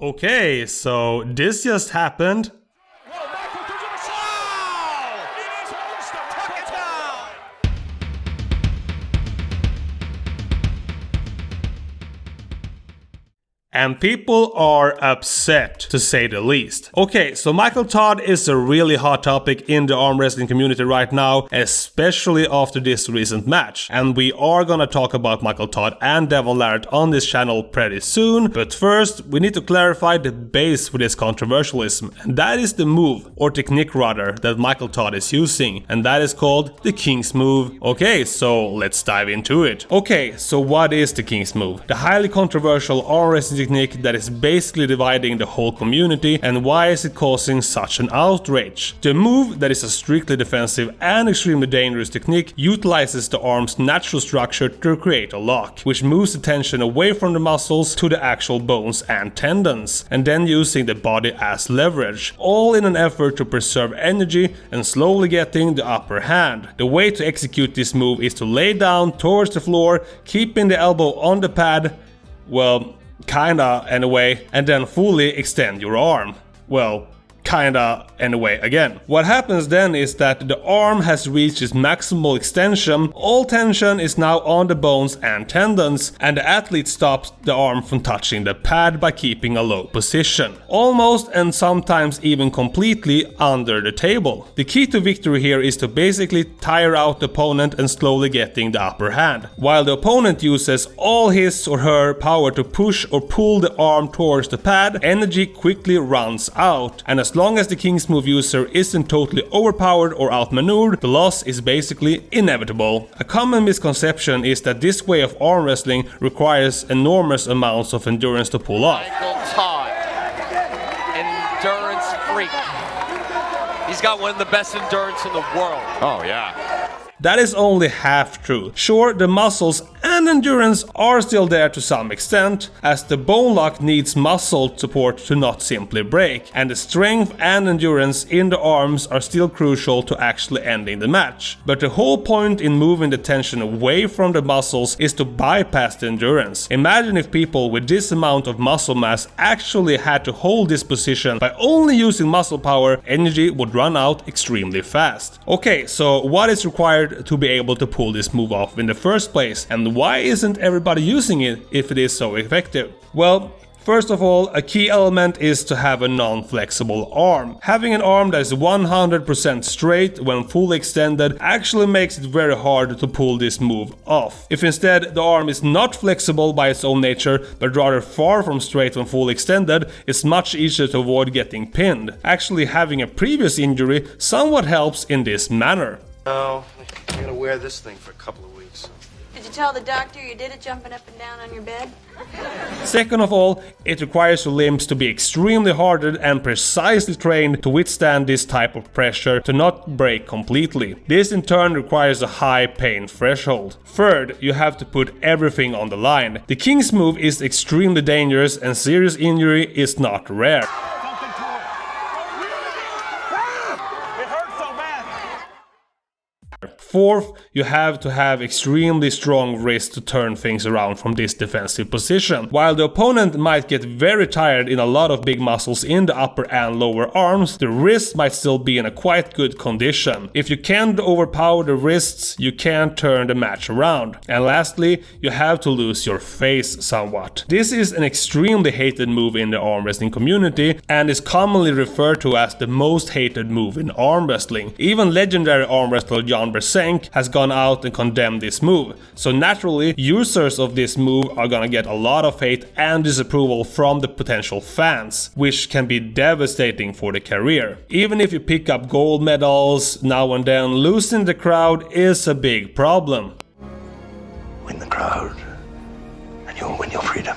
Okay, so this just happened. And people are upset, to say the least. Okay, so Michael Todd is a really hot topic in the arm wrestling community right now, especially after this recent match. And we are gonna talk about Michael Todd and Devon Larratt on this channel pretty soon. But first, we need to clarify the base for this controversialism. And that is the move, or technique rather, that Michael Todd is using. And that is called the King's Move. Okay, so let's dive into it. Okay, so what is the King's Move? The highly controversial arm wrestling technique that is basically dividing the whole community, and why is it causing such an outrage? The move, that is a strictly defensive and extremely dangerous technique, utilizes the arm's natural structure to create a lock, which moves the tension away from the muscles to the actual bones and tendons, and then using the body as leverage, all in an effort to preserve energy and slowly getting the upper hand. The way to execute this move is to lay down towards the floor, keeping the elbow on the pad, well, kinda anyway, and then fully extend your arm. Well, kinda anyway again. What happens then is that the arm has reached its maximal extension, all tension is now on the bones and tendons, and the athlete stops the arm from touching the pad by keeping a low position. Almost and sometimes even completely under the table. The key to victory here is to basically tire out the opponent and slowly getting the upper hand, while the opponent uses all his or her power to push or pull the arm towards the pad. Energy quickly runs out, and as long as the King's Move user isn't totally overpowered or outmaneuvered, the loss is basically inevitable. A common misconception is that this way of arm wrestling requires enormous amounts of endurance to pull off. Michael Todd, endurance freak. He's got one of the best endurance in the world. Oh yeah. That is only half true. Sure, the muscles and endurance are still there to some extent, as the bone lock needs muscle support to not simply break, and the strength and endurance in the arms are still crucial to actually ending the match. But the whole point in moving the tension away from the muscles is to bypass the endurance. Imagine if people with this amount of muscle mass actually had to hold this position by only using muscle power, energy would run out extremely fast. Okay, so what is required to be able to pull this move off in the first place, and why isn't everybody using it if it is so effective? Well, first of all, a key element is to have a non-flexible arm. Having an arm that is 100% straight when fully extended actually makes it very hard to pull this move off. If instead the arm is not flexible by its own nature, but rather far from straight when fully extended, it's much easier to avoid getting pinned. Actually, having a previous injury somewhat helps in this manner. No, I'm gonna wear this thing for a couple of weeks. Did you tell the doctor you did it jumping up and down on your bed? Second of all, it requires your limbs to be extremely hardened and precisely trained to withstand this type of pressure to not break completely. This in turn requires a high pain threshold. Third, you have to put everything on the line. The King's Move is extremely dangerous and serious injury is not rare. Fourth, you have to have extremely strong wrists to turn things around from this defensive position. While the opponent might get very tired in a lot of big muscles in the upper and lower arms, the wrists might still be in a quite good condition. If you can't overpower the wrists, you can't turn the match around. And lastly, you have to lose your face somewhat. This is an extremely hated move in the arm wrestling community and is commonly referred to as the most hated move in arm wrestling. Even legendary arm wrestler Jan Bersenk has gone out and condemned this move. So naturally, users of this move are gonna get a lot of hate and disapproval from the potential fans, which can be devastating for the career. Even if you pick up gold medals now and then, losing the crowd is a big problem. Win the crowd, and you'll win your freedom.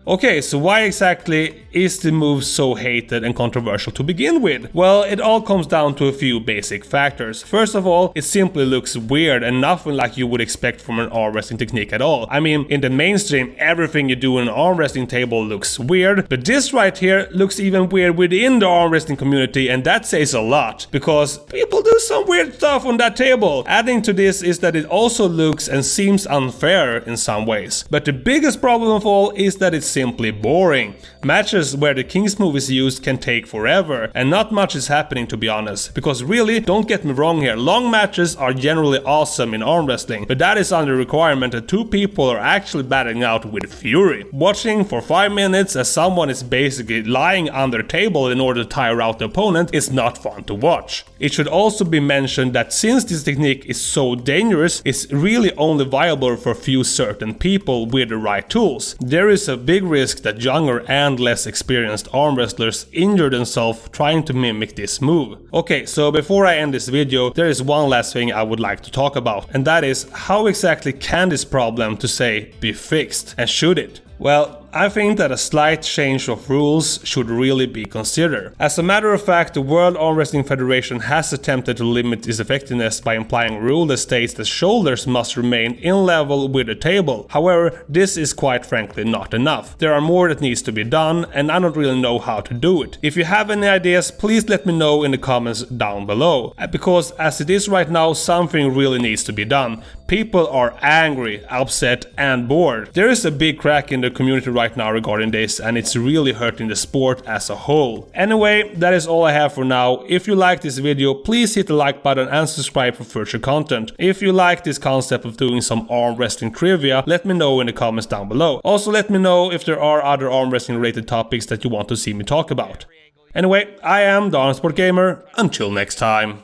Okay, so why exactly is the move so hated and controversial to begin with? Well, it all comes down to a few basic factors. First of all, it simply looks weird and nothing like you would expect from an arm wrestling technique at all. I mean, in the mainstream, everything you do in an arm wrestling table looks weird, but this right here looks even weird within the arm wrestling community, and that says a lot, because people do some weird stuff on that table. Adding to this is that it also looks and seems unfair in some ways. But the biggest problem of all is that it's simply boring. Matches where the King's move is used can take forever, and not much is happening, to be honest. Because really, don't get me wrong here, long matches are generally awesome in arm wrestling, but that is under the requirement that two people are actually battling out with fury. Watching for 5 minutes as someone is basically lying under a table in order to tire out the opponent is not fun to watch. It should also be mentioned that since this technique is so dangerous, it's really only viable for a few certain people with the right tools. There is a big risk that younger and less experienced arm wrestlers injure themselves trying to mimic this move. Okay, so before I end this video, there is one last thing I would like to talk about, and that is how exactly can this problem, to say, be fixed, and should it? Well, I think that a slight change of rules should really be considered. As a matter of fact, the World Arm Wrestling Federation has attempted to limit its effectiveness by implying a rule that states that shoulders must remain in level with the table. However, this is quite frankly not enough. There are more that needs to be done, and I don't really know how to do it. If you have any ideas, please let me know in the comments down below. Because as it is right now, something really needs to be done. People are angry, upset, and bored. There is a big crack in the community right now regarding this, and it's really hurting the sport as a whole. Anyway, that is all I have for now. If you like this video, please hit the like button and subscribe for future content. If you like this concept of doing some arm wrestling trivia, let me know in the comments down below. Also, let me know if there are other arm wrestling related topics that you want to see me talk about. Anyway, I am the Armsport Gamer. Until next time.